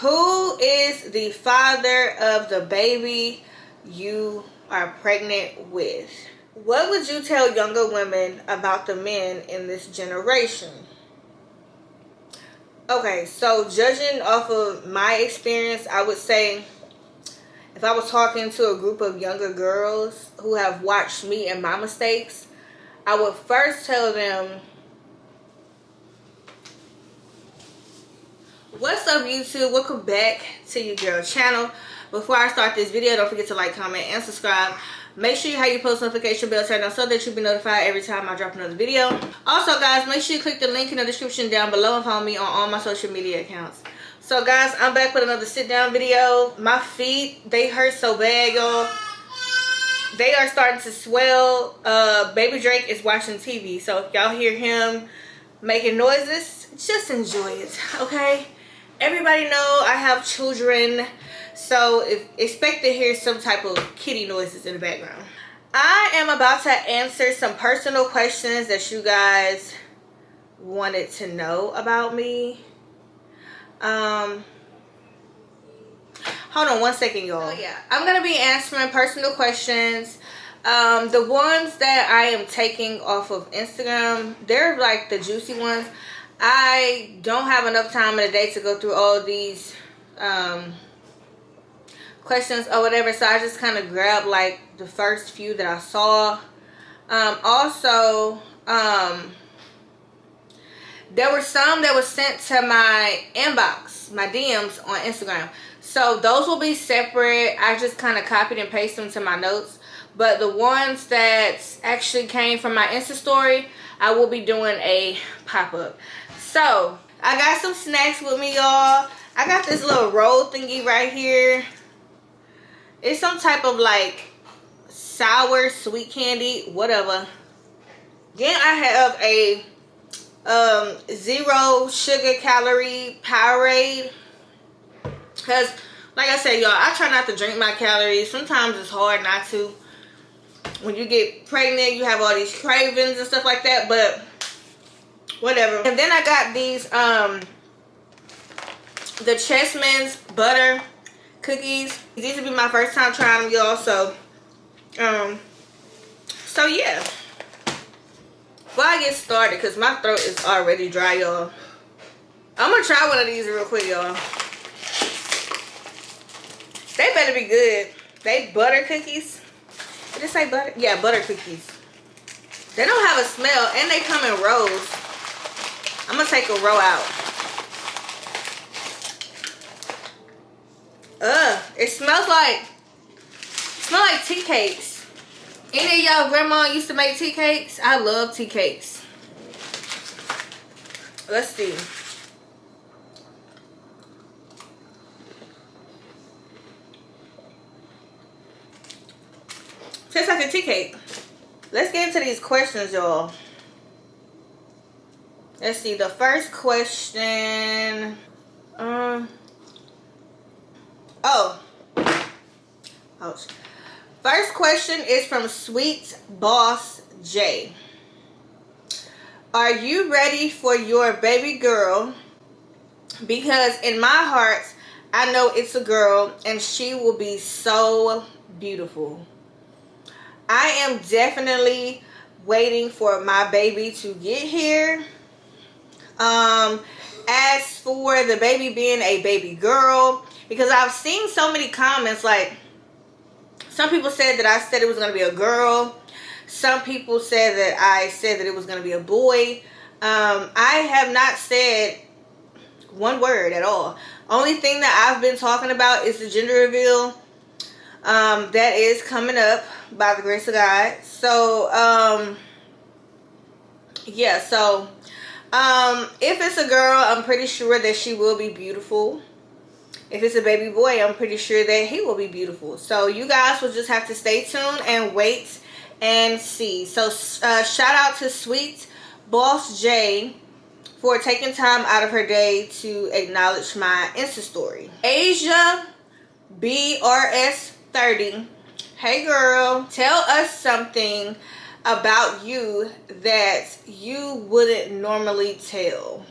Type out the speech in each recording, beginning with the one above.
Who is the father of the baby you are pregnant with? What would you tell younger women about the men in this generation? Okay, so judging off of my experience, I would say if I was talking to a group of younger girls who have watched me and my mistakes, I would first tell them, what's up YouTube? Welcome back to your girl channel. Before I start this video, don't forget to like, comment, and subscribe. Make sure you have your post notification bell turned on so that you'll be notified every time I drop another video. Also guys, make sure you click the link in the description down below and follow me on all my social media accounts. So guys, I'm back with another sit down video. My feet, they hurt so bad, y'all. They are starting to swell. Baby Drake is watching TV, so if y'all hear him making noises, just enjoy it, okay? Everybody know I have children, so expect to hear some type of kitty noises in the background. I am about to answer some personal questions that you guys wanted to know about me. Hold on one second, y'all. Oh yeah, I'm gonna be answering personal questions. The ones that I am taking off of Instagram, they're like the juicy ones. I don't have enough time in the day to go through all these questions or whatever, so I just kind of grabbed like the first few that I saw. Also, there were some that was sent to my inbox, my DMs on Instagram. So those will be separate. I just kind of copied and pasted them to my notes. But the ones that actually came from my Insta story, I will be doing a pop-up. So, I got some snacks with me, y'all. I got this little roll thingy right here. It's some type of like sour sweet candy, whatever. Then I have a 0 sugar calorie Powerade. Because, like I said, y'all, I try not to drink my calories. Sometimes it's hard not to. When you get pregnant, you have all these cravings and stuff like that, but whatever. And then I got these the Chessman's butter cookies. These will be my first time trying them, y'all. So yeah. Before I get started, because my throat is already dry, y'all, I'm gonna try one of these real quick, y'all. They better be good. They butter cookies. Did it say butter? Yeah, butter cookies. They don't have a smell, and they come in rows. I'm gonna take a row out. It smells like tea cakes. Any of y'all grandma used to make tea cakes? I love tea cakes. Let's see. Tastes like a tea cake. Let's get into these questions, y'all. Let's see. The first question. First question is from Sweet Boss J. Are you ready for your baby girl? Because in my heart, I know it's a girl and she will be so beautiful. I am definitely waiting for my baby to get here. As for the baby being a baby girl, because I've seen so many comments, like some people said that I said it was going to be a girl. Some people said that I said that it was going to be a boy. I have not said one word at all. Only thing that I've been talking about is the gender reveal. That is coming up by the grace of God. So yeah, so if it's a girl, I'm pretty sure that she will be beautiful. If it's a baby boy, I'm pretty sure that he will be beautiful. So you guys will just have to stay tuned and wait and see. So shout out to Sweet Boss J for taking time out of her day to acknowledge my Insta story. Asia BRS 30. Hey girl, tell us something about you that you wouldn't normally tell.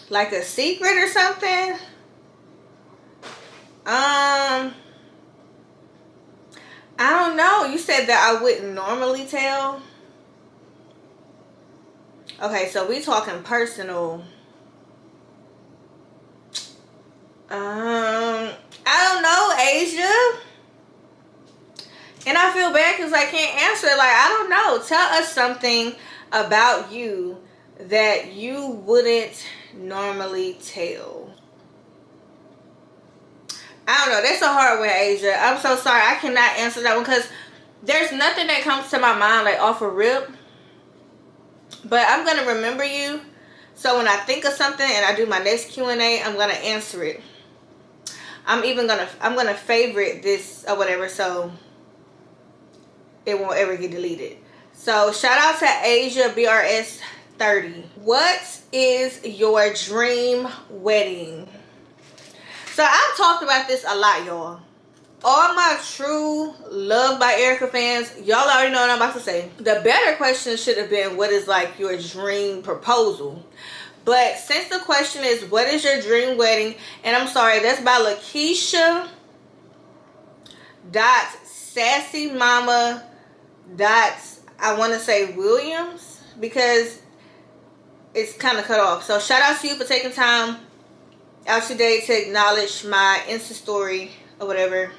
Like a secret or something? I don't know. You said that I wouldn't normally tell. Okay, so we talking personal. I don't know, Asia. And I feel bad because I can't answer. Like, I don't know. Tell us something about you that you wouldn't normally tell. I don't know. That's a hard one, Asia. I'm so sorry. I cannot answer that one because there's nothing that comes to my mind like off a rip. But I'm going to remember you. So when I think of something and I do my next Q&A, I'm going to answer it. I'm going to favorite this or whatever, so it won't ever get deleted. So shout out to Asia BRS 30. What is your dream wedding? So I've talked about this a lot, y'all. All my true Luvd by Erica fans, y'all already know what I'm about to say. The better question should have been, what is like your dream proposal? But since the question is, what is your dream wedding? And I'm sorry, that's by Lakeisha Sassy Mama I want to say Williams, because it's kind of cut off. So shout out to you for taking time out today to acknowledge my Insta story or whatever.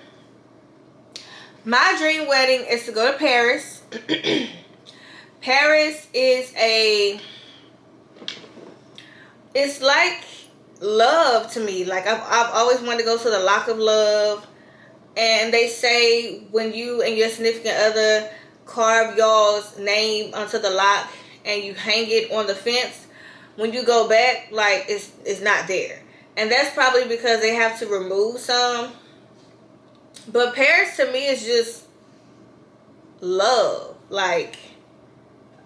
My dream wedding is to go to Paris. Paris is it's like love to me. Like I've always wanted to go to the Lock of Love. And they say when you and your significant other carve y'all's name onto the lock and you hang it on the fence, when you go back, like it's not there. And that's probably because they have to remove some. But Paris to me is just love. Like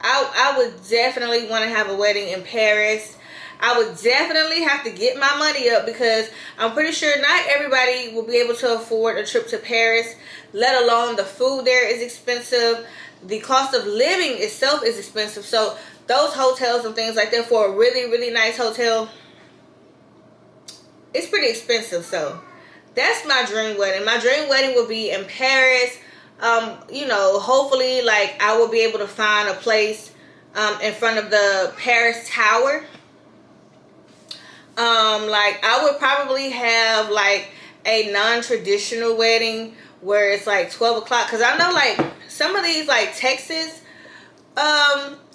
I would definitely want to have a wedding in Paris. I would definitely have to get my money up because I'm pretty sure not everybody will be able to afford a trip to Paris, let alone the food there is expensive. The cost of living itself is expensive. So those hotels and things like that, for a really, really nice hotel, it's pretty expensive. So that's my dream wedding. My dream wedding will be in Paris. You know, hopefully like I will be able to find a place in front of the Paris Tower. Like I would probably have like a non-traditional wedding where it's like 12 o'clock, because I know like some of these like Texas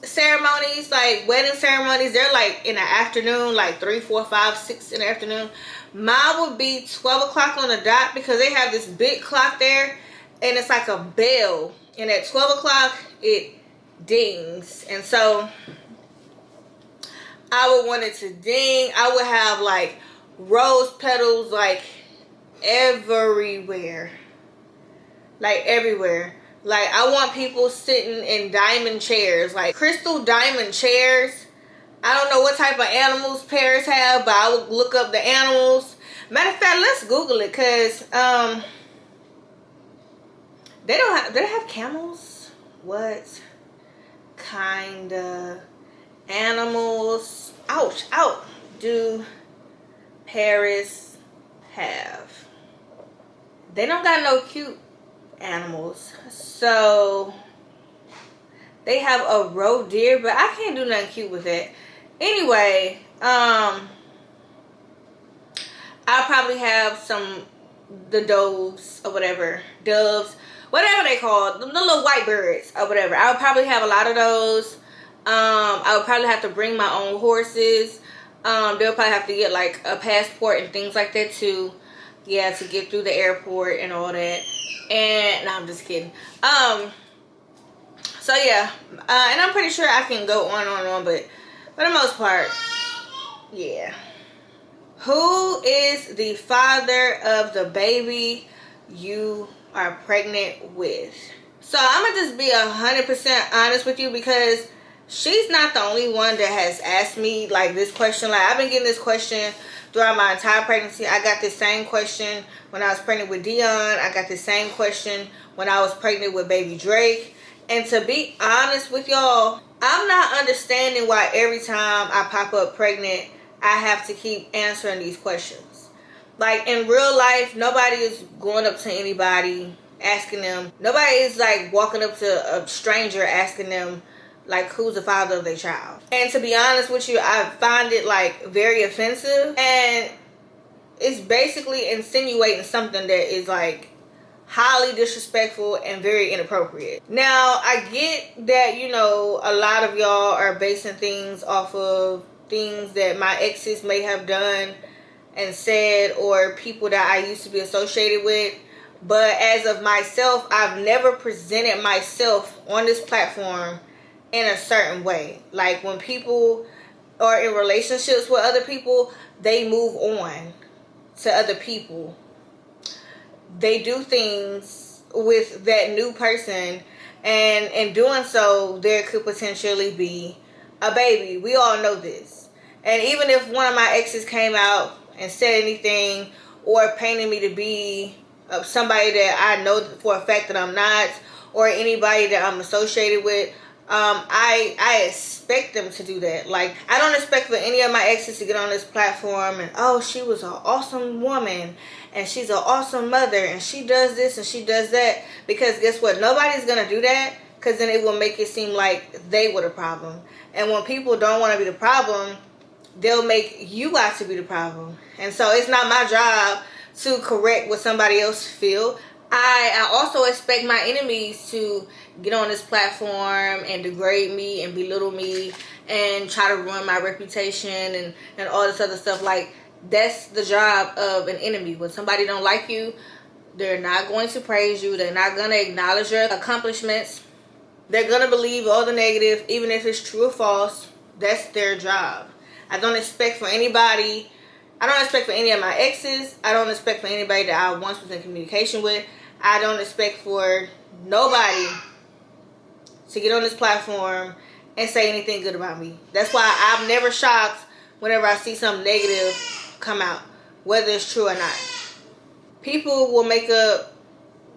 ceremonies, like wedding ceremonies, they're like in the afternoon, like 3, 4, 5, 6 in the afternoon. Mine would be 12 o'clock on the dot because they have this big clock there and it's like a bell, and at 12 o'clock it dings. And so I would want it to ding. I would have like rose petals like everywhere. Like everywhere. Like I want people sitting in diamond chairs, like crystal diamond chairs. I don't know what type of animals Paris have, but I would look up the animals. Matter of fact, let's Google it, because they don't have, do they have camels? What kind of animals, ouch, do Paris have? They don't got no cute animals. So they have a roe deer, but I can't do nothing cute with that. Anyway, I'll probably have the doves or whatever, whatever they call them, the little white birds or whatever. I would probably have a lot of those. I would probably have to bring my own horses. They'll probably have to get like a passport and things like that too. Yeah, to get through the airport and all that. And no, I'm just kidding. So yeah, and I'm pretty sure I can go on, but for the most part, yeah. Who is the father of the baby you are pregnant with? So I'm gonna just be 100% honest with you, because she's not the only one that has asked me like this question. Like I've been getting this question throughout my entire pregnancy. I got this same question when I was pregnant with Dion. I got the same question when I was pregnant with baby Drake. And to be honest with y'all, I'm not understanding why every time I pop up pregnant, I have to keep answering these questions. Like in real life, nobody is going up to anybody asking them. Nobody is like walking up to a stranger asking them like who's the father of their child. And to be honest with you, I find it like very offensive, and it's basically insinuating something that is like highly disrespectful and very inappropriate. Now, I get that, you know, a lot of y'all are basing things off of things that my exes may have done and said, or people that I used to be associated with. But as of myself, I've never presented myself on this platform in a certain way. Like when people are in relationships with other people, they move on to other people. They do things with that new person, and in doing so, there could potentially be a baby. We all know this. And even if one of my exes came out and said anything or painted me to be somebody that I know for a fact that I'm not, or anybody that I'm associated with, I expect them to do that. Like, I don't expect for any of my exes to get on this platform and, oh, she was an awesome woman and she's an awesome mother and she does this and she does that. Because guess what? Nobody's going to do that, because then it will make it seem like they were the problem. And when people don't want to be the problem, they'll make you out to be the problem. And so it's not my job to correct what somebody else feel. I also expect my enemies to get on this platform and degrade me and belittle me and try to ruin my reputation and all this other stuff. Like, that's the job of an enemy. When somebody don't like you, they're not going to praise you. They're not going to acknowledge your accomplishments. They're going to believe all the negative, even if it's true or false. That's their job. I don't expect for anybody. I don't expect for any of my exes. I don't expect for anybody that I once was in communication with. I don't expect for nobody to get on this platform and say anything good about me. That's why I'm never shocked whenever I see something negative come out, whether it's true or not. People will make up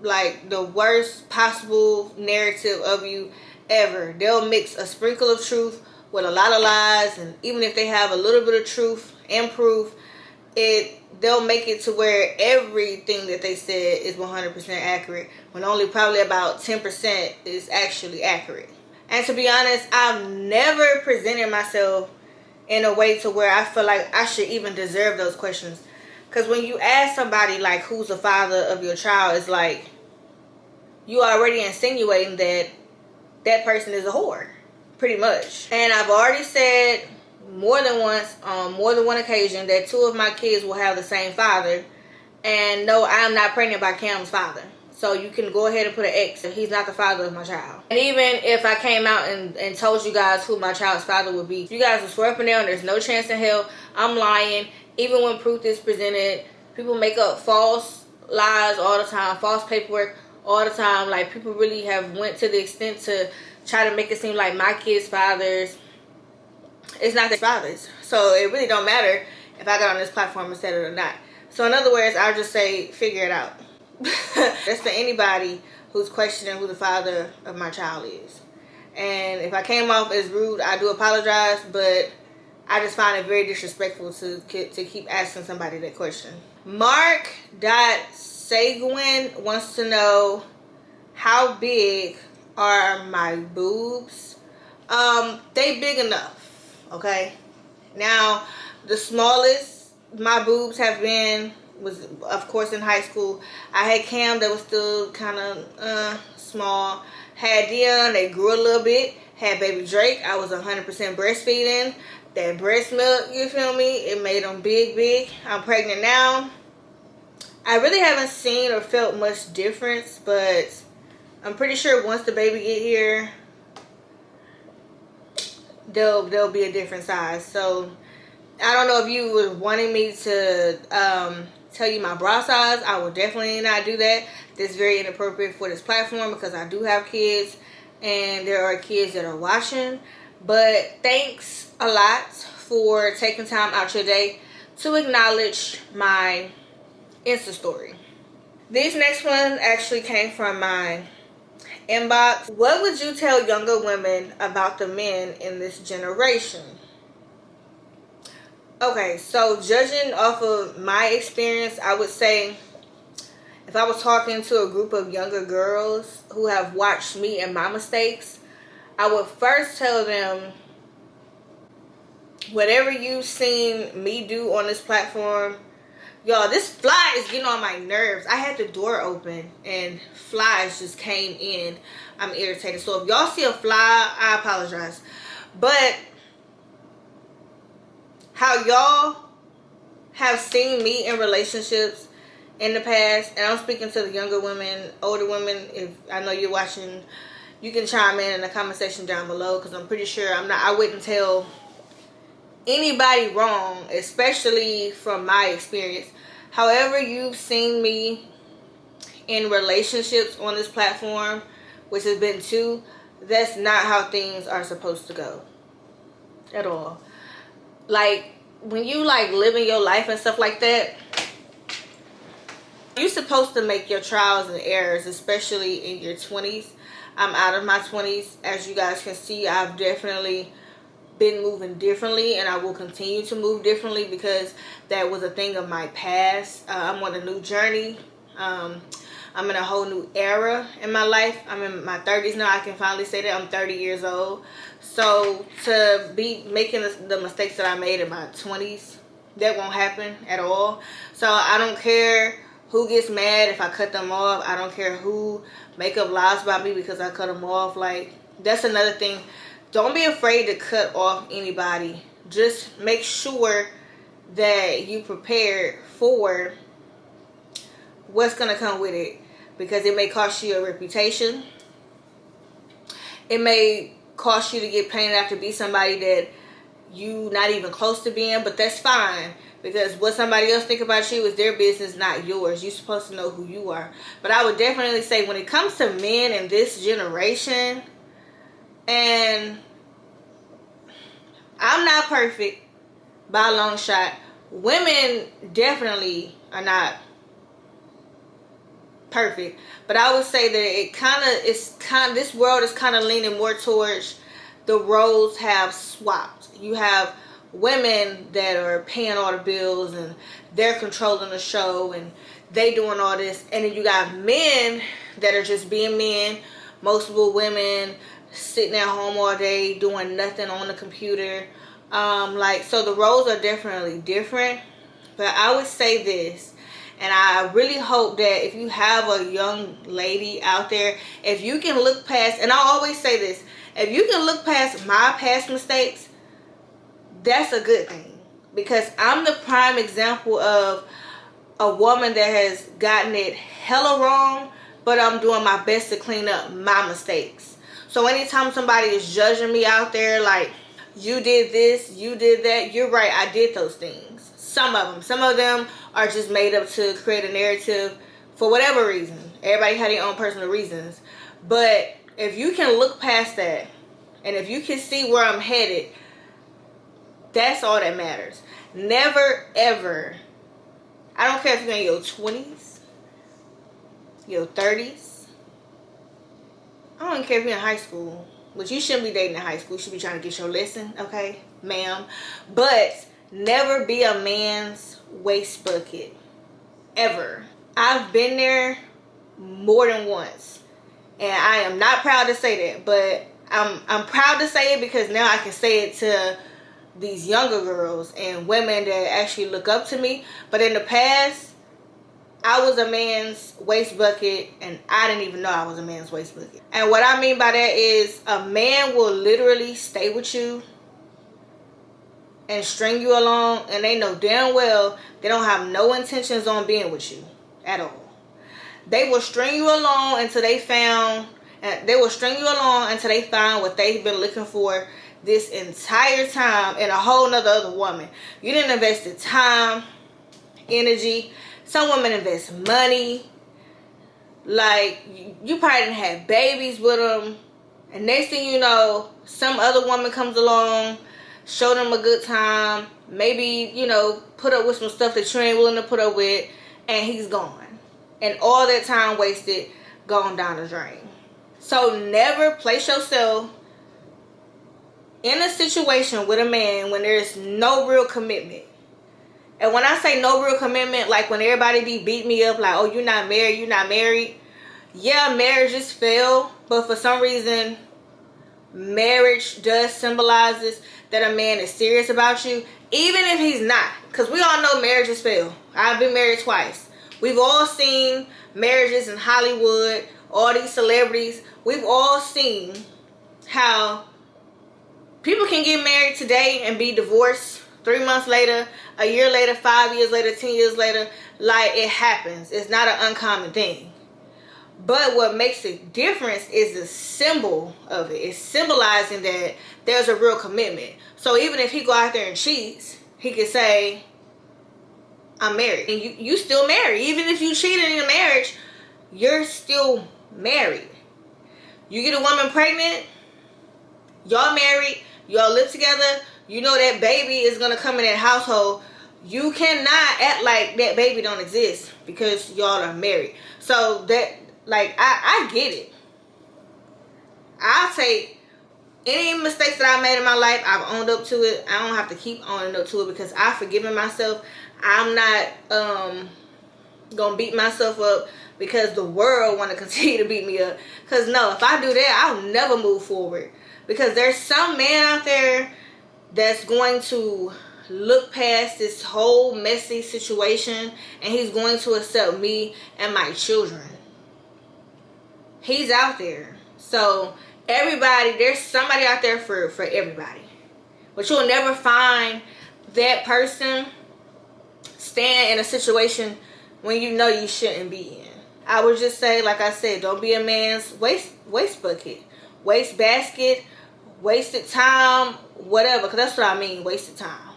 like the worst possible narrative of you ever. They'll mix a sprinkle of truth with a lot of lies, and even if they have a little bit of truth and proof, they'll make it to where everything that they said is 100% accurate, when only probably about 10% is actually accurate. And to be honest, I've never presented myself in a way to where I feel like I should even deserve those questions. Because when you ask somebody like who's the father of your child, it's like you already insinuating that that person is a whore, pretty much. And I've already said more than once, on more than one occasion, that 2 of my kids will have the same father. And no, I'm not pregnant by Cam's father. So you can go ahead and put an X. He's not the father of my child. And even if I came out and told you guys who my child's father would be, you guys would swear up and down there's no chance in hell I'm lying. Even when proof is presented, people make up false lies all the time, false paperwork all the time. Like, people really have went to the extent to try to make it seem like my kids' fathers, it's not their fathers. So it really don't matter if I got on this platform and said it or not. So in other words, I'll just say, figure it out. That's for anybody who's questioning who the father of my child is. And if I came off as rude, I do apologize, but I just find it very disrespectful to keep asking somebody that question. Mark.Seguin wants to know, how big are my boobs? They big enough, okay? Now, the smallest my boobs have been was, of course, in high school. I had Cam that was still kind of small. Had Dion, they grew a little bit. Had baby Drake, I was 100% breastfeeding. That breast milk, you feel me? It made them big. I'm pregnant now. I really haven't seen or felt much difference, but I'm pretty sure once the baby get here, they'll be a different size. So I don't know if you were wanting me to tell you my bra size. I will definitely not do that. That's very inappropriate for this platform, because I do have kids and there are kids that are watching. But thanks a lot for taking time out your day to acknowledge my Insta story. This next one actually came from my inbox. What would you tell younger women about the men in this generation? Okay, so judging off of my experience, I would say if I was talking to a group of younger girls who have watched me and my mistakes, I would first tell them, whatever you've seen me do on this platform, y'all, this fly is getting on my nerves. I had the door open and flies just came in. I'm irritated. So if y'all see a fly, I apologize. But how y'all have seen me in relationships in the past, and I'm speaking to the younger women, older women, if I know you're watching, you can chime in the comment section down below, because I'm pretty sure I wouldn't tell anybody wrong, especially from my experience. However you've seen me in relationships on this platform, which has been 2, that's not how things are supposed to go at all. Like, when you like living your life and stuff like that, you're supposed to make your trials and errors, especially in your 20s. I'm out of my 20s. As you guys can see, I've definitely been moving differently, and I will continue to move differently because that was a thing of my past. I'm on a new journey. I'm in a whole new era in my life. I'm in my 30s now. I can finally say that I'm 30 years old. So to be making the mistakes that I made in my 20s, that won't happen at all. So I don't care who gets mad if I cut them off. I don't care who make up lies about me because I cut them off. Like, that's another thing. Don't be afraid to cut off anybody. Just make sure that you prepared for what's going to come with it, because it may cost you a reputation. It may cost you to get painted out to be somebody that you not even close to being, but that's fine, because what somebody else think about you is their business, not yours. You're supposed to know who you are. But I would definitely say, when it comes to men in this generation, and I'm not perfect by a long shot, women definitely are not perfect, but I would say that this world is kind of leaning more towards the roles have swapped. You have women that are paying all the bills and they're controlling the show and they doing all this, and then you got men that are just being men. Multiple women sitting at home all day doing nothing on the computer. So the roles are definitely different. But I would say this, and I really hope that if you have a young lady out there, if you can look past, and I always say this, if you can look past my past mistakes, that's a good thing. Because I'm the prime example of a woman that has gotten it hella wrong, but I'm doing my best to clean up my mistakes. So anytime somebody is judging me out there, like, you did this, you did that, you're right, I did those things. Some of them are just made up to create a narrative for whatever reason. Everybody had their own personal reasons. But if you can look past that, and if you can see where I'm headed, that's all that matters. Never, ever, I don't care if you're in your 20s, your 30s, I don't care if you're in high school, which you shouldn't be dating in high school. You should be trying to get your lesson, okay, ma'am? But never be a man's waste bucket, ever. I've been there more than once, and I am not proud to say that, but I'm proud to say it because now I can say it to these younger girls and women that actually look up to me. But in the past, I was a man's waste bucket, and I didn't even know I was a man's waste bucket. And what I mean by that is, a man will literally stay with you and string you along, and they know damn well they don't have no intentions on being with you at all. They will string you along until they find what they've been looking for this entire time in a whole nother other woman. You didn't invest the time, energy. Some women invest money. Like, you probably didn't have babies with them, and next thing you know, some other woman comes along, show them a good time, maybe, put up with some stuff that you ain't willing to put up with, and he's gone. And all that time wasted, gone down the drain. So never place yourself in a situation with a man when there's no real commitment. And when I say no real commitment, like when everybody be beat me up like, oh, you're not married, you're not married. Yeah, marriages fail, but for some reason, marriage does symbolizes that a man is serious about you, even if he's not. Because we all know marriages fail. I've been married twice. We've all seen marriages in Hollywood, all these celebrities. We've all seen how people can get married today and be divorced 3 months later, a year later, 5 years later, 10 years later. Like, it happens. It's not an uncommon thing. But what makes it different is the symbol of it. It's symbolizing that there's a real commitment. So even if he go out there and cheats, he could say, I'm married. And you still married. Even if you cheated in a marriage, you're still married. You get a woman pregnant, y'all married, y'all live together, you know that baby is going to come in that household. You cannot act like that baby don't exist because y'all are married. So that, like, I get it. I'll take any mistakes that I made in my life. I've owned up to it. I don't have to keep owning up to it because I've forgiven myself. I'm not gonna beat myself up because the world want to continue to beat me up. Because no, if I do that, I'll never move forward. Because there's some man out there that's going to look past this whole messy situation and he's going to accept me and my children. He's out there. So everybody, there's somebody out there for everybody. But you'll never find that person stand in a situation when you know you shouldn't be in. I would just say, like I said, don't be a man's waste bucket, waste basket, wasted time, whatever. Because that's what I mean, wasted time.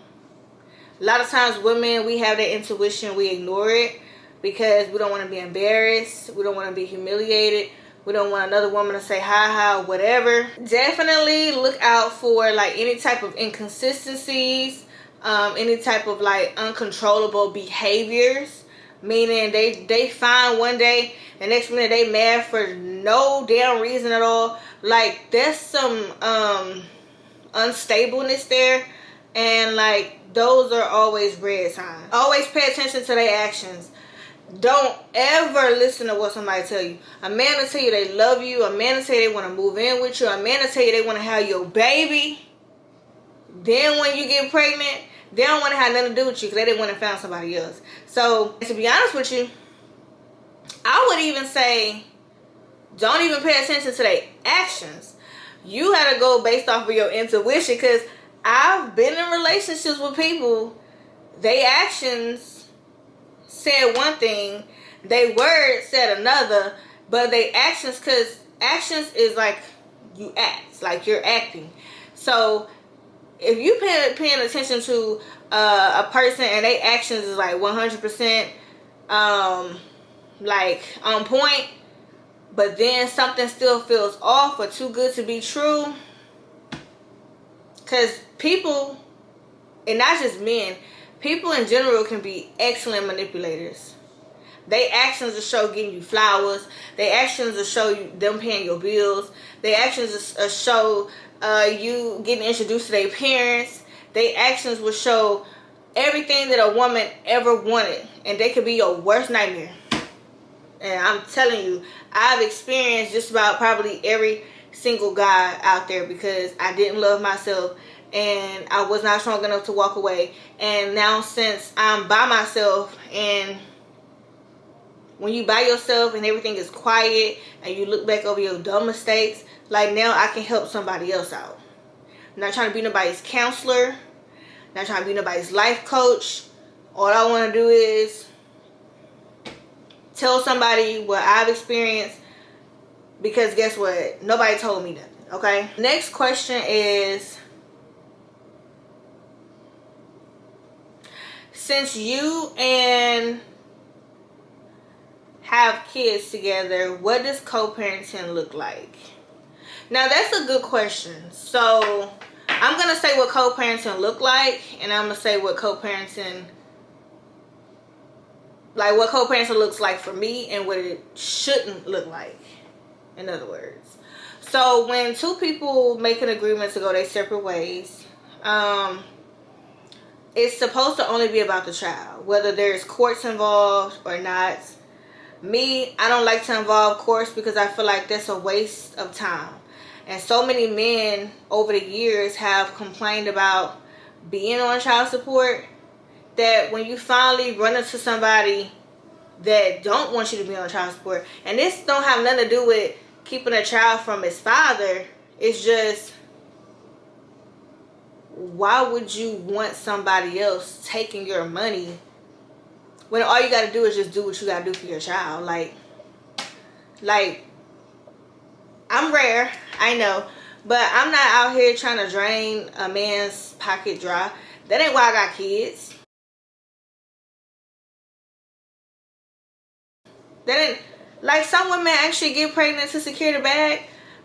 A lot of times women, we have that intuition, we ignore it because we don't want to be embarrassed, we don't want to be humiliated, we don't want another woman to say hi, whatever. Definitely look out for like any type of inconsistencies, any type of like uncontrollable behaviors, meaning they fine one day, the next minute they mad for no damn reason at all. Like, there's some unstableness there, and like those are always red signs. Always pay attention to their actions. Don't ever listen to what somebody tell you. A man will tell you they love you. A man will tell you they want to move in with you. A man will tell you they want to have your baby. Then when you get pregnant, they don't want to have nothing to do with you because they didn't want to find somebody else. So, to be honest with you, I would even say don't even pay attention to their actions. You had to go based off of your intuition, because I've been in relationships with people, their actions said one thing, they words said another, but they actions, because actions is like you act, like you're acting. So if you paying attention to a person and their actions is like 100% like on point, but then something still feels off or too good to be true, because people, and not just men, people in general can be excellent manipulators. They actions will show getting you flowers. They actions will show you them paying your bills. They actions will show you getting introduced to their parents. They actions will show everything that a woman ever wanted. And they could be your worst nightmare. And I'm telling you, I've experienced just about probably every single guy out there because I didn't love myself. And I was not strong enough to walk away. And now since I'm by myself, and when you by yourself and everything is quiet and you look back over your dumb mistakes, like now I can help somebody else out. I'm not trying to be nobody's counselor. Not trying to be nobody's life coach. All I want to do is tell somebody what I've experienced, because guess what? Nobody told me nothing, okay? Next question is, since you and have kids together, what does co-parenting look like? Now, that's a good question. So, I'm going to say what co-parenting look like, and I'm going to say what co-parenting looks like for me and what it shouldn't look like, in other words. So when two people make an agreement to go their separate ways, it's supposed to only be about the child, whether there's courts involved or not. Me, I don't like to involve courts because I feel like that's a waste of time. And so many men over the years have complained about being on child support, that when you finally run into somebody that don't want you to be on child support, and this don't have nothing to do with keeping a child from his father, it's just, why would you want somebody else taking your money when all you got to do is just do what you got to do for your child? Like, I'm rare, I know, but I'm not out here trying to drain a man's pocket dry. That ain't why I got kids. That ain't, like, some women actually get pregnant to secure the bag.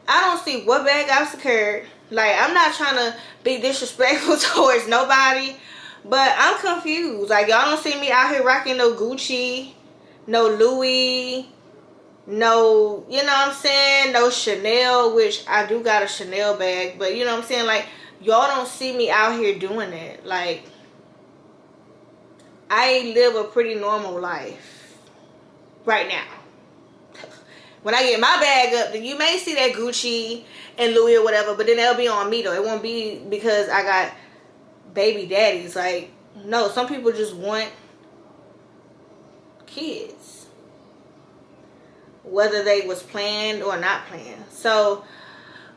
I don't see what bag I've secured. Like, I'm not trying to be disrespectful towards nobody, but I'm confused. Like, y'all don't see me out here rocking no Gucci, no Louis, no, you know what I'm saying, no Chanel, which I do got a Chanel bag, but you know what I'm saying, like, y'all don't see me out here doing it. Like, I live a pretty normal life right now. When I get my bag up, then you may see that Gucci and Louis or whatever, but then it'll be on me though. It won't be because I got baby daddies. Like, no, some people just want kids, whether they was planned or not planned. So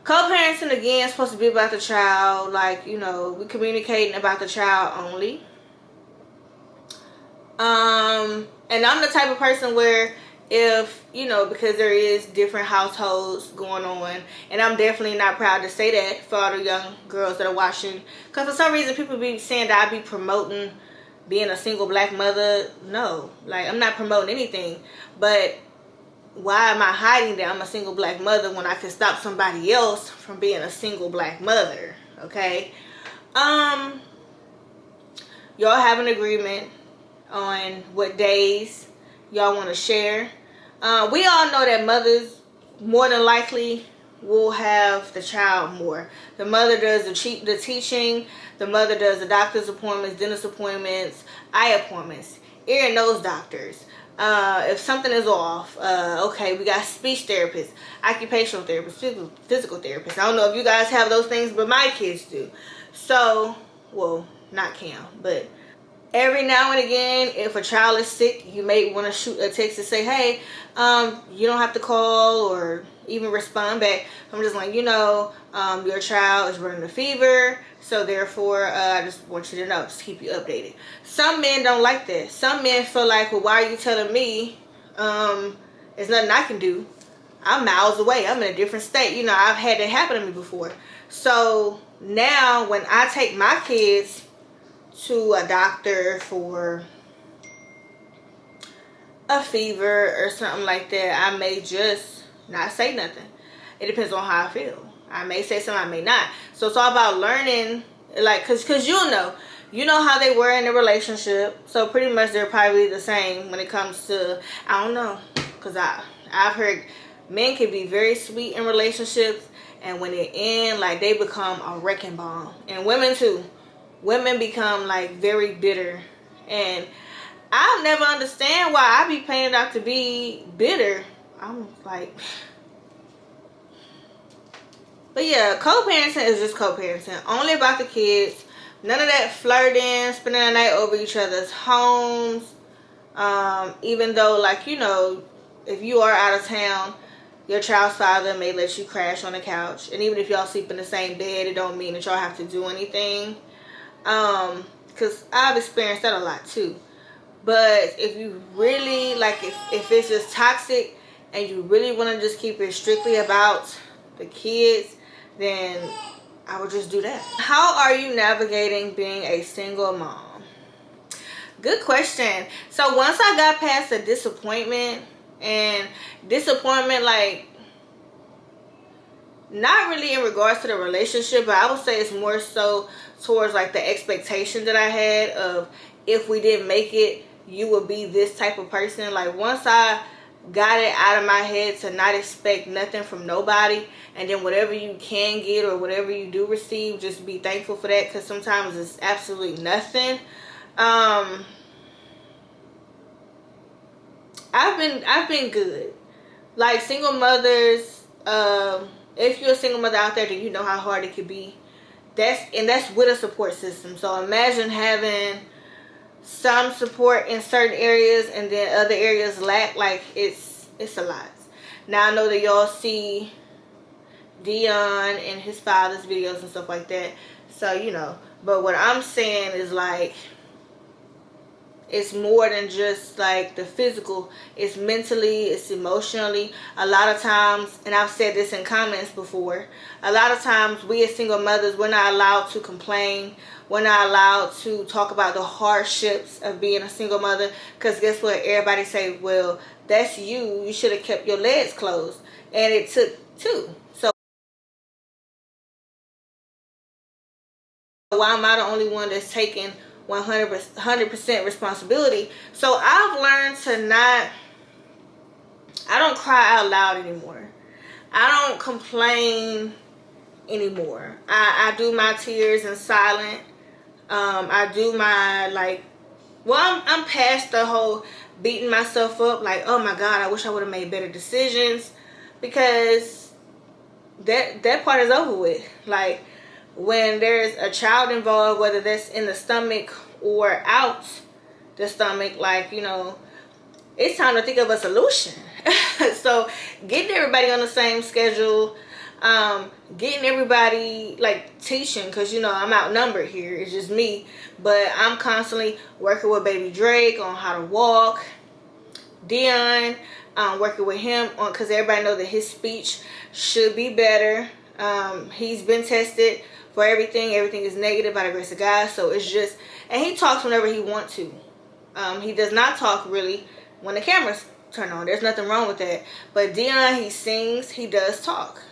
co-parenting, again, is supposed to be about the child. Like, you know, we communicating about the child only. And I'm the type of person where, if, you know, because there is different households going on, and I'm definitely not proud to say that for all the young girls that are watching, because for some reason people be saying that I be promoting being a single black mother. No, like, I'm not promoting anything, but why am I hiding that I'm a single black mother when I can stop somebody else from being a single black mother? Okay. Y'all have an agreement on what days y'all want to share. We all know that mothers more than likely will have the child more. The mother does the teaching. The mother does the doctor's appointments, dentist appointments, eye appointments, ear and nose doctors. If something is off, okay, we got speech therapists, occupational therapists, physical therapists. I don't know if you guys have those things, but my kids do. So, well, not Cam, but every now and again, if a child is sick, you may want to shoot a text and say, hey, you don't have to call or even respond back. I'm just like, you know, your child is running a fever, so therefore, I just want you to know, just keep you updated. Some men don't like that. Some men feel like, well, why are you telling me? There's nothing I can do. I'm miles away. I'm in a different state. You know, I've had that happen to me before. So now when I take my kids to a doctor for a fever or something like that, I may just not say nothing. It depends on how I feel. I may say something, I may not. So it's all about learning, like, cause you know how they were in a relationship. So pretty much they're probably the same when it comes to, I don't know, cause I've heard men can be very sweet in relationships, and when they end, like, they become a wrecking bomb. And women too. Women become, like, very bitter. And I'll never understand why I be playing it out to be bitter. I'm like, but yeah, co-parenting is just co-parenting. Only about the kids. None of that flirting, spending the night over each other's homes. Even though, like, you know, if you are out of town, your child's father may let you crash on the couch. And even if y'all sleep in the same bed, it don't mean that y'all have to do anything. Because I've experienced that a lot too. But if you really, like, if it's just toxic and you really want to just keep it strictly about the kids, then I would just do that. How are you navigating being a single mom? Good question. So once I got past the disappointment, like, not really in regards to the relationship, but I would say it's more so towards, like, the expectation that I had of, if we didn't make it, you would be this type of person. Like, once I got it out of my head to not expect nothing from nobody, and then whatever you can get or whatever you do receive, just be thankful for that, because sometimes it's absolutely nothing. I've been good. Like, single mothers, if you're a single mother out there, then you know how hard it could be. That's with a support system. So imagine having some support in certain areas and then other areas lack. Like, it's a lot. Now I know that y'all see Dion and his father's videos and stuff like that, so you know. But what I'm saying is, like, it's more than just like the physical. It's mentally, it's emotionally. A lot of times, and I've said this in comments before, a lot of times we as single mothers, we're not allowed to complain. We're not allowed to talk about the hardships of being a single mother, because guess what? Everybody say, well, that's you. You should have kept your legs closed. And it took two. So why am I the only one that's taking 100% responsibility? So I've learned to I don't cry out loud anymore. I don't complain anymore. I do my tears in silence. I do my, like, well, I'm past the whole beating myself up, like, oh my God, I wish I would have made better decisions, because that part is over with. Like, when there's a child involved, whether that's in the stomach or out the stomach, like, you know, it's time to think of a solution. So getting everybody on the same schedule, getting everybody, like, teaching, because, you know, I'm outnumbered here. It's just me. But I'm constantly working with baby Drake on how to walk. Dion, working with him on, because everybody knows that his speech should be better. He's been tested for everything. Everything is negative by the grace of God. So it's just, and he talks whenever he wants to. He does not talk really when the cameras turn on. There's nothing wrong with that. But Dion, he sings, he does talk.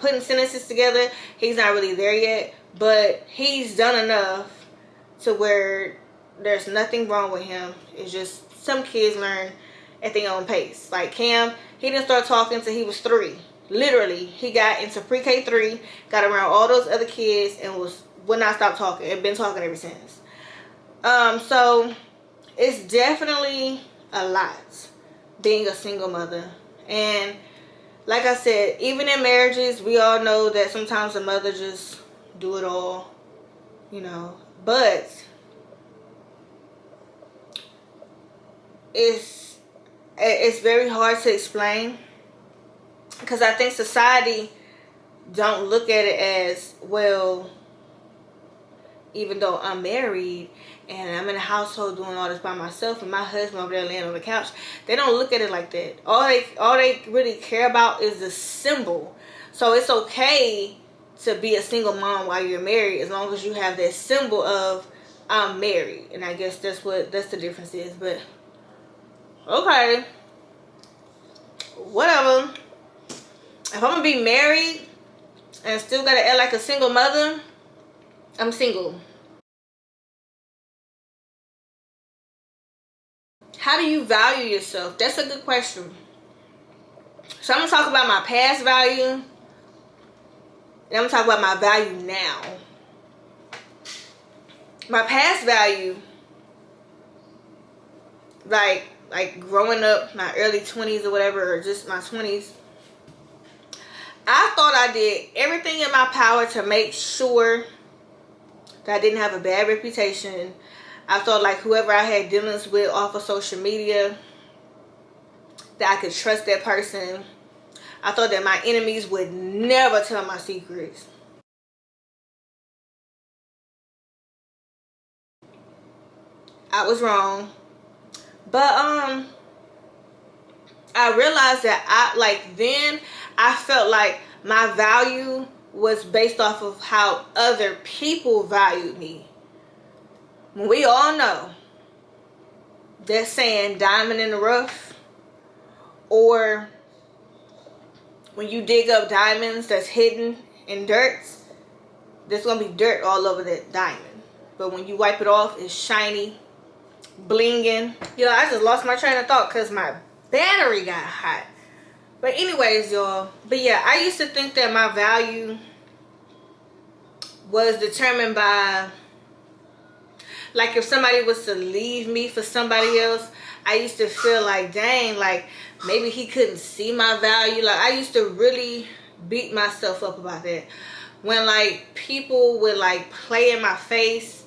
Putting sentences together, he's not really there yet, but he's done enough to where there's nothing wrong with him. It's just some kids learn at their own pace. Like Cam, he didn't start talking until he was 3. Literally, he got into pre-K 3, got around all those other kids, and would not stop talking, and been talking ever since. So it's definitely a lot being a single mother. And like I said, even in marriages, we all know that sometimes the mother just do it all, you know. But it's very hard to explain, because I think society don't look at it as, well, even though I'm married and I'm in a household doing all this by myself and my husband over there laying on the couch, they don't look at it like that. All they really care about is the symbol. So it's okay to be a single mom while you're married, as long as you have that symbol of, I'm married. And I guess that's the difference is. But okay, whatever. If I'm gonna be married and still gotta act like a single mother, I'm single. How do you value yourself? That's a good question. So I'm gonna talk about my past value, and I'm gonna talk about my value now. My past value, like growing up, my early 20s or whatever, or just my 20s, I thought I did everything in my power to make sure that I didn't have a bad reputation. I thought, like, whoever I had dealings with off of social media, that I could trust that person. I thought that my enemies would never tell my secrets. I was wrong. But I realized that then I felt like my value was based off of how other people valued me. We all know that saying, diamond in the rough, or when you dig up diamonds that's hidden in dirt, there's gonna be dirt all over that diamond. But when you wipe it off, it's shiny, blinging. Yo, I just lost my train of thought because my battery got hot. But anyways, y'all. But yeah, I used to think that my value was determined by, like, if somebody was to leave me for somebody else, I used to feel like, dang, like, maybe he couldn't see my value. Like, I used to really beat myself up about that. When, like, people would, like, play in my face,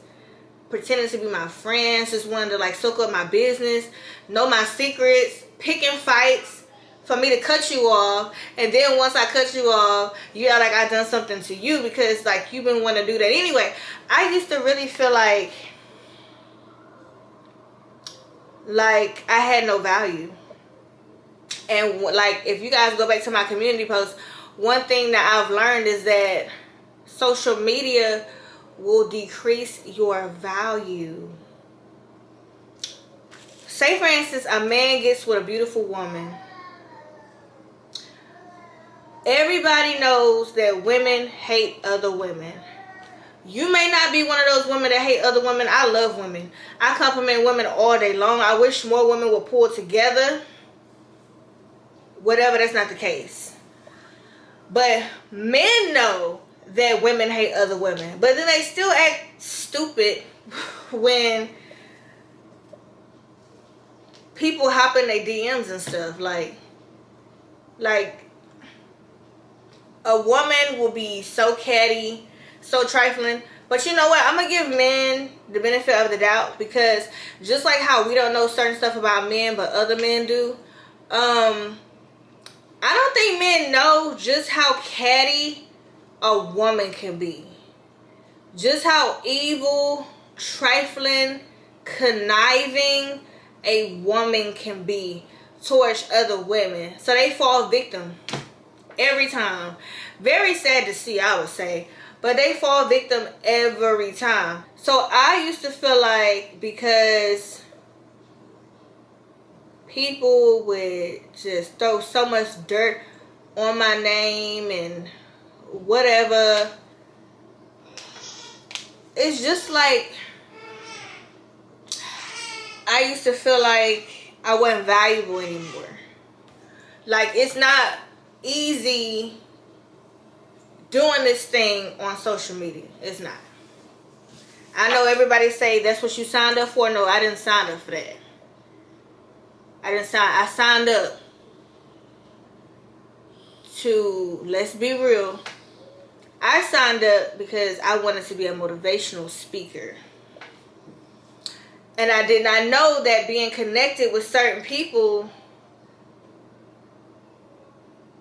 pretending to be my friends, just wanted to, like, soak up my business, know my secrets, picking fights for me to cut you off. And then once I cut you off, you act like I done something to you because, like, you've been wanting to do that anyway. I used to really feel like I had no value. And, like, if you guys go back to my community post, one thing that I've learned is that social media will decrease your value. Say, for instance, a man gets with a beautiful woman. Everybody knows that women hate other women. You may not be one of those women that hate other women. I love women. I compliment women all day long. I wish more women would pull together. Whatever, that's not the case. But men know that women hate other women. But then they still act stupid when people hop in their DMs and stuff. Like a woman will be so catty, so trifling. But you know what? I'm going to give men the benefit of the doubt, because just like how we don't know certain stuff about men, but other men do, I don't think men know just how catty a woman can be. Just how evil, trifling, conniving a woman can be towards other women. So they fall victim every time. Very sad to see, I would say. But they fall victim every time. So I used to feel like, because people would just throw so much dirt on my name and whatever, it's just like, I used to feel like I wasn't valuable anymore. Like, it's not easy doing this thing on social media. It's not. I know everybody say that's what you signed up for. No, I didn't sign up for that. I signed up to, let's be real, I signed up because I wanted to be a motivational speaker. And I did not know that being connected with certain people,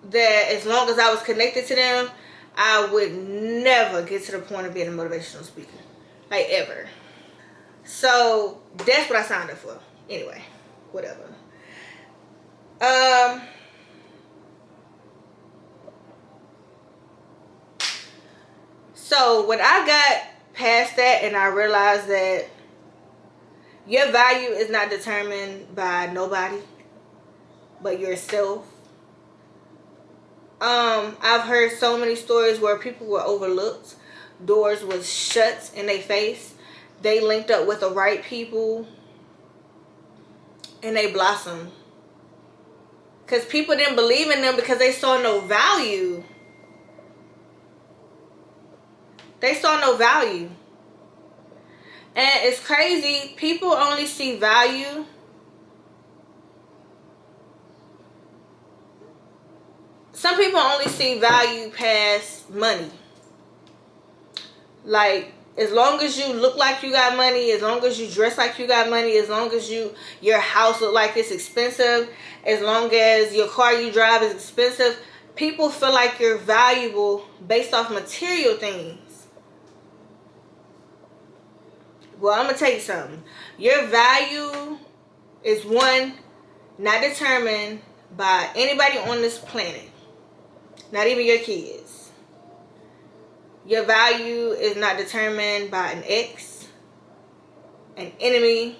that as long as I was connected to them, I would never get to the point of being a motivational speaker. Like, ever. So that's what I signed up for. Anyway, whatever. So when I got past that and I realized that your value is not determined by nobody but yourself. I've heard so many stories where people were overlooked. Doors was shut in their face. They linked up with the right people and they blossomed. Because people didn't believe in them because they saw no value. They saw no value. And it's crazy. People only see value some people only see value past money. Like, as long as you look like you got money, as long as you dress like you got money, as long as your house look like it's expensive, as long as your car you drive is expensive, people feel like you're valuable based off material things. Well, I'm going to tell you something. Your value is, one, not determined by anybody on this planet. Not even your kids. Your value is not determined by an ex, an enemy,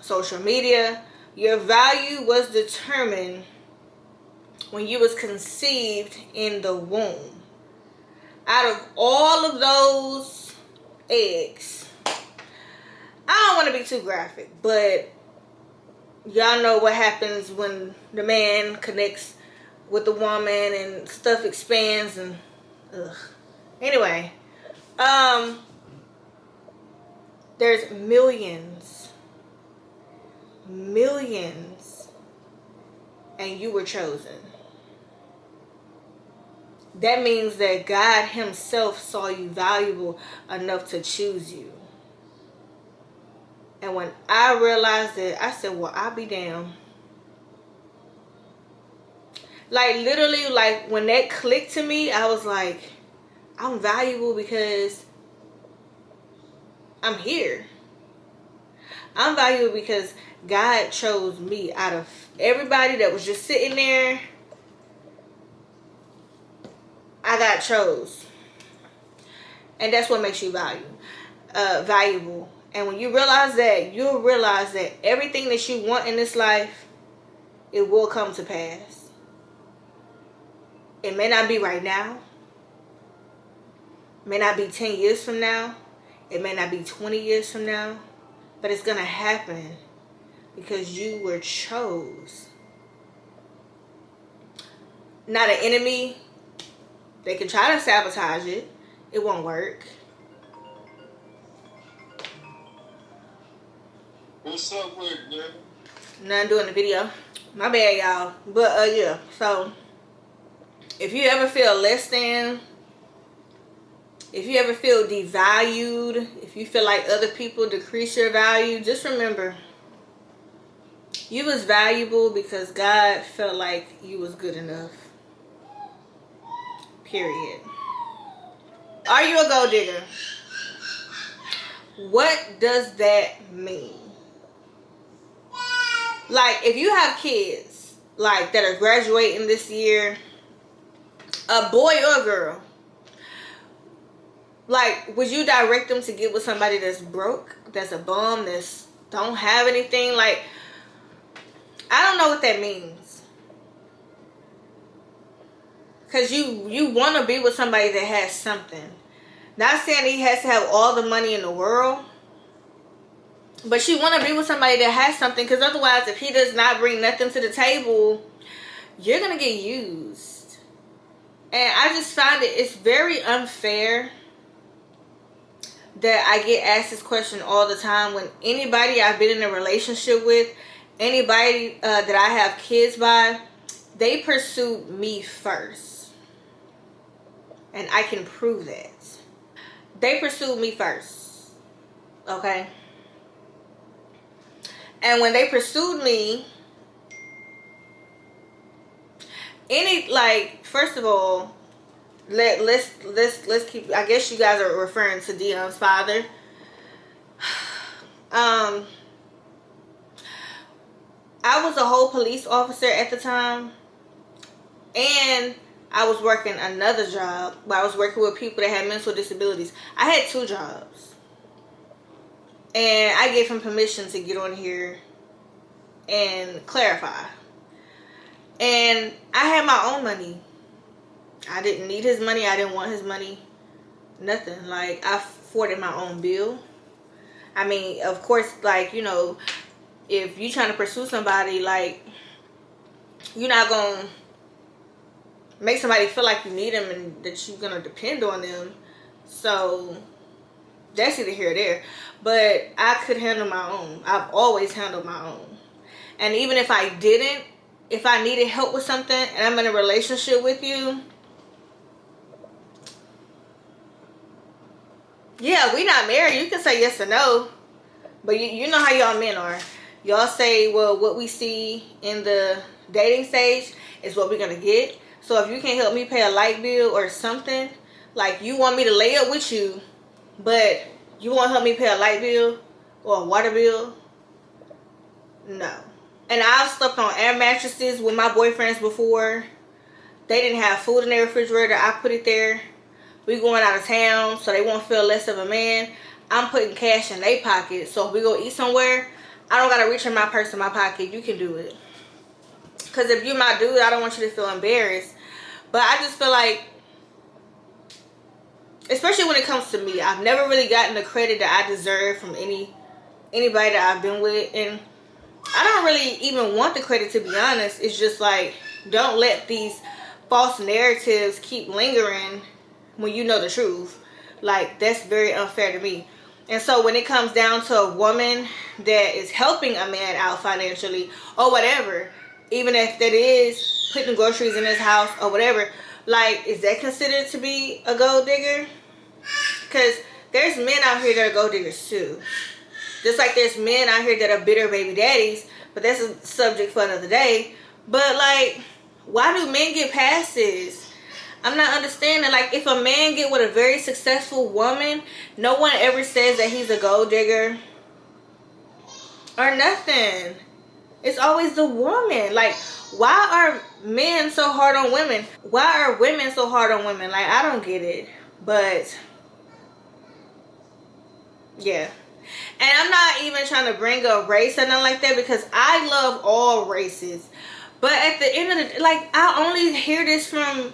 social media. Your value was determined when you was conceived in the womb. Out of all of those eggs, I don't want to be too graphic, but y'all know what happens when the man connects with the woman and stuff expands and ugh. Anyway, there's millions, and you were chosen. That means that God himself saw you valuable enough to choose you. And when I realized that, I said, well, I'll be damned. Like, literally, like, when that clicked to me, I was like, I'm valuable because I'm here. I'm valuable because God chose me out of everybody that was just sitting there. I got chose. And that's what makes you valuable. And when you realize that, you'll realize that everything that you want in this life, it will come to pass. It may not be right now. It may not be 10 years from now. It may not be 20 years from now. But it's going to happen because you were chose. Not an enemy. They can try to sabotage it. It won't work. What's up with it, man? Nothing doing the video. My bad, y'all. But, yeah. So, if you ever feel less than, if you ever feel devalued, if you feel like other people decrease your value, just remember, you was valuable because God felt like you was good enough. Period. Are you a gold digger? What does that mean? Like, if you have kids, like, that are graduating this year, a boy or a girl, like, would you direct them to get with somebody that's broke, that's a bum, that's don't have anything? Like, I don't know what that means. Because you want to be with somebody that has something. Not saying he has to have all the money in the world. But you want to be with somebody that has something. Because otherwise, if he does not bring nothing to the table, you're going to get used. And I just find it's very unfair that I get asked this question all the time. When anybody I've been in a relationship with, anybody that I have kids by, they pursued me first. And I can prove that. They pursued me first. Okay? And when they pursued me, first of all, let's keep, I guess you guys are referring to Dion's father. I was a whole police officer at the time. And I was working another job where I was working with people that had mental disabilities. I had 2 jobs. And I gave him permission to get on here and clarify. And I had my own money. I didn't need his money. I didn't want his money. Nothing. Like, I afforded my own bill. I mean, of course, like, you know, if you're trying to pursue somebody, like, you're not going to make somebody feel like you need them and that you're going to depend on them. So, that's either here or there. But I could handle my own. I've always handled my own. And even if I didn't, if I needed help with something and I'm in a relationship with you, yeah, we not married. You can say yes or no. But you know how y'all men are. Y'all say, well, what we see in the dating stage is what we're going to get. So if you can't help me pay a light bill or something, like you want me to lay up with you, but you won't help me pay a light bill or a water bill? No. And I've slept on air mattresses with my boyfriends before. They didn't have food in their refrigerator. I put it there. We going out of town so they won't feel less of a man. I'm putting cash in their pocket. So if we go eat somewhere, I don't got to reach in my purse in my pocket. You can do it. Because if you're my dude, I don't want you to feel embarrassed. But I just feel like, especially when it comes to me, I've never really gotten the credit that I deserve from anybody that I've been with. And I don't really even want the credit, to be honest. It's just like, don't let these false narratives keep lingering when you know the truth. Like, that's very unfair to me. And so when it comes down to a woman that is helping a man out financially or whatever, even if that is putting groceries in his house or whatever, like, is that considered to be a gold digger? Because there's men out here that are gold diggers too. Just like there's men out here that are bitter baby daddies, but that's a subject for another day. But like, why do men get passes? I'm not understanding. Like, if a man get with a very successful woman, no one ever says that he's a gold digger or nothing. It's always the woman. Like, why are men so hard on women? Why are women so hard on women? Like, I don't get it. But yeah. And I'm not even trying to bring up race or nothing like that, because I love all races. But at the end of the day, like, I only hear this from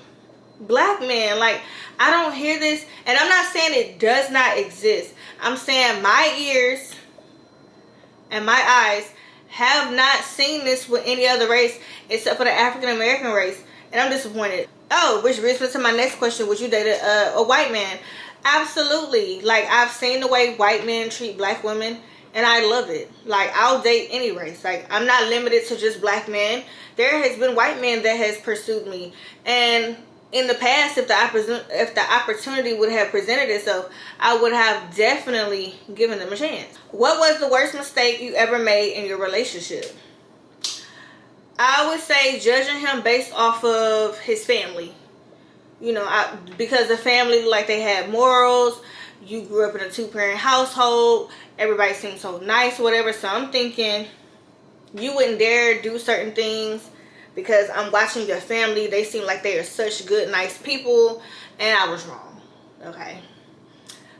black men. Like, I don't hear this, and I'm not saying it does not exist. I'm saying my ears and my eyes have not seen this with any other race except for the African American race, and I'm disappointed. Oh, which brings me to my next question: would you date a white man? Absolutely. Like, I've seen the way white men treat black women, and I love it. Like, I'll date any race. Like, I'm not limited to just black men. There has been white men that has pursued me, and in the past, if the opportunity would have presented itself, I would have definitely given them a chance. What was the worst mistake you ever made in your relationship? I would say judging him based off of his family. You know, because the family, like, they had morals. You grew up in a 2-parent household. Everybody seemed so nice, whatever. So I'm thinking you wouldn't dare do certain things because I'm watching your family. They seem like they are such good, nice people, and I was wrong. Okay.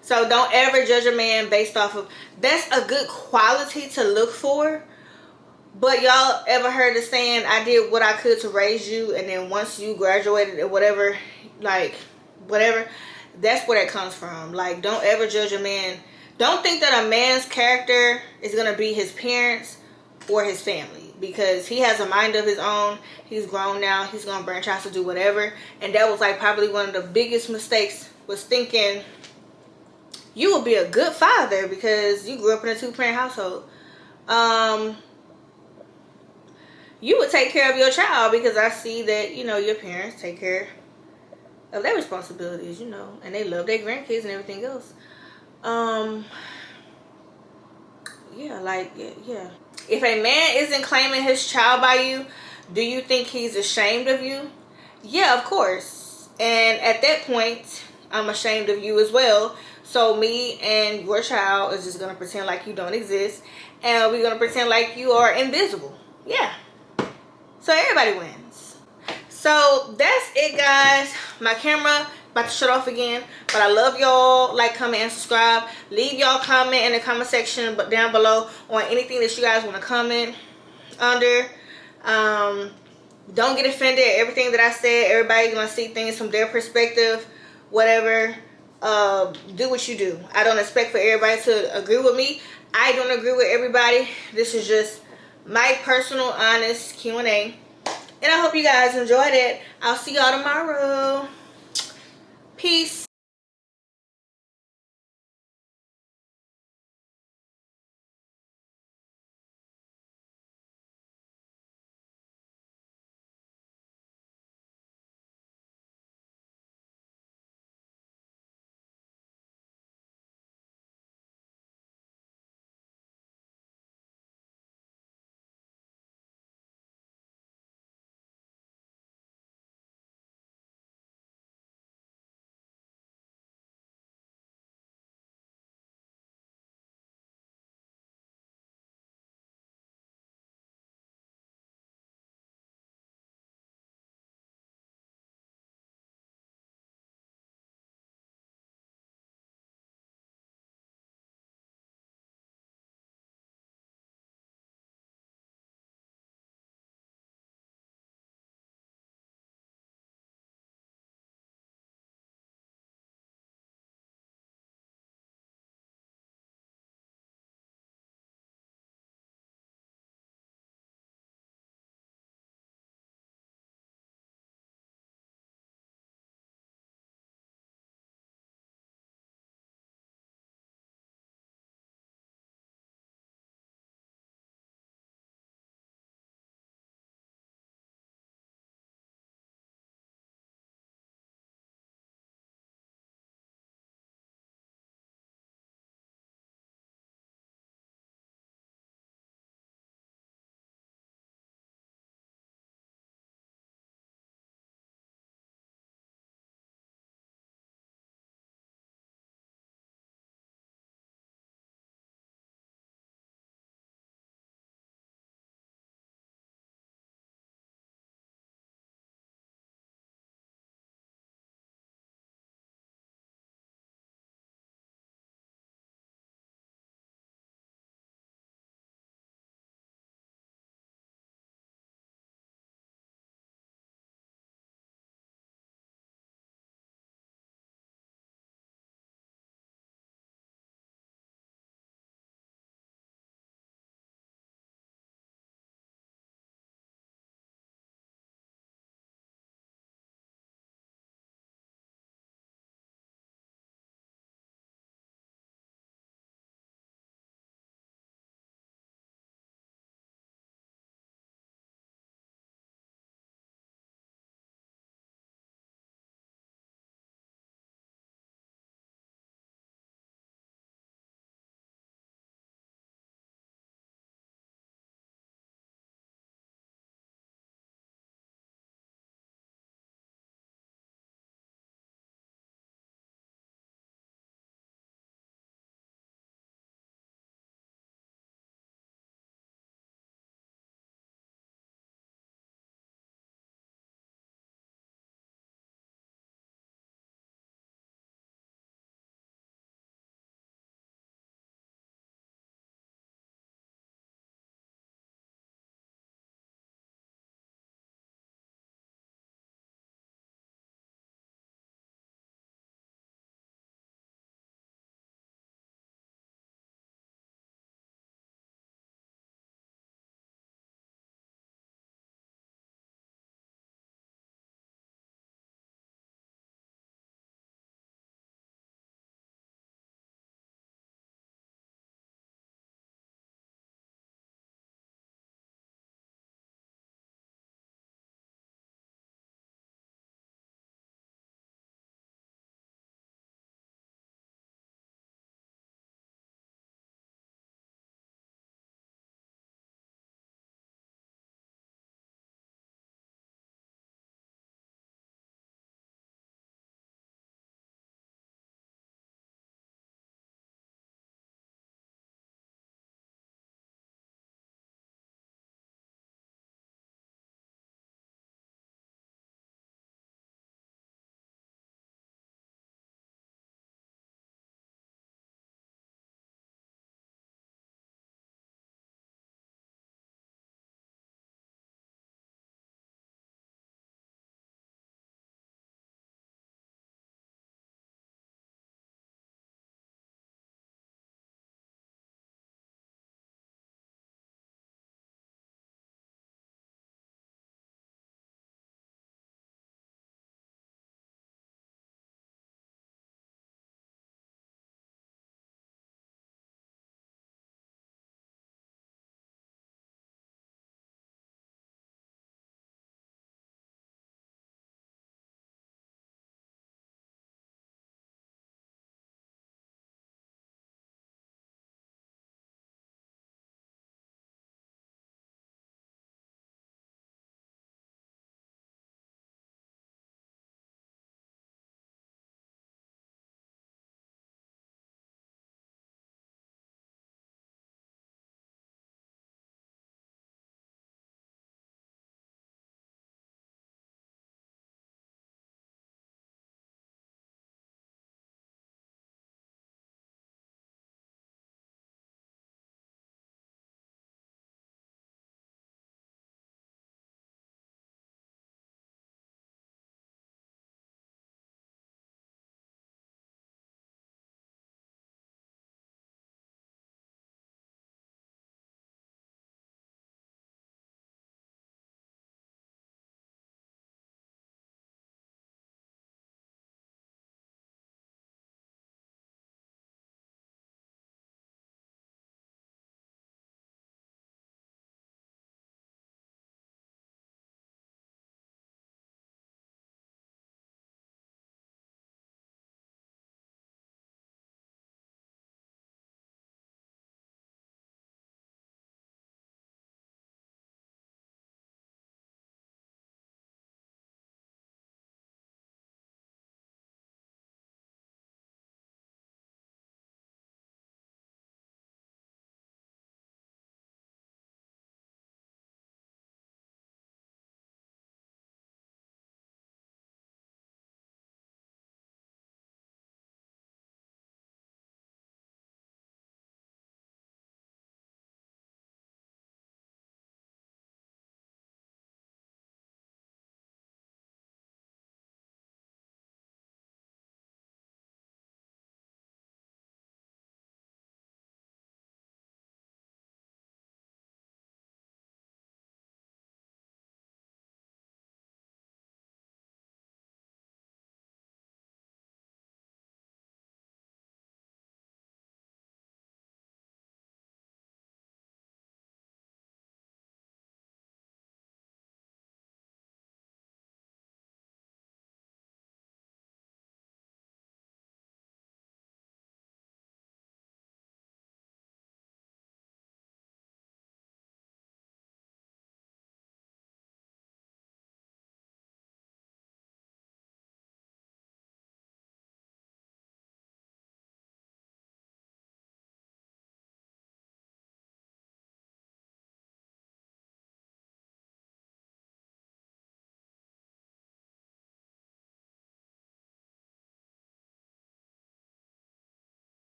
So don't ever judge a man based off of... That's a good quality to look for. But y'all ever heard the saying, I did what I could to raise you, and then once you graduated or whatever, like, whatever, that's where that comes from. Like, don't ever judge a man. Don't think that a man's character is going to be his parents or his family, because he has a mind of his own. He's grown now. He's going to branch out to do whatever. And that was like probably one of the biggest mistakes, was thinking you would be a good father because you grew up in a 2-parent household. You would take care of your child because I see that, you know, your parents take care of their responsibilities, you know, and they love their grandkids and everything else. Yeah, like, yeah. If a man isn't claiming his child by you, do you think he's ashamed of you? Yeah, of course. And at that point, I'm ashamed of you as well. So me and your child is just going to pretend like you don't exist, and we're going to pretend like you are invisible. Yeah. So everybody wins. So that's it, guys. My camera about to shut off again, but I love y'all. Like, comment, and subscribe. Leave y'all comment in the comment section down below on anything that you guys want to comment under. Don't get offended at everything that I said. Everybody's gonna see things from their perspective. Whatever. Do what you do. I don't expect for everybody to agree with me. I don't agree with everybody. This is just my personal, honest Q&A. And I hope you guys enjoyed it. I'll see y'all tomorrow. Peace.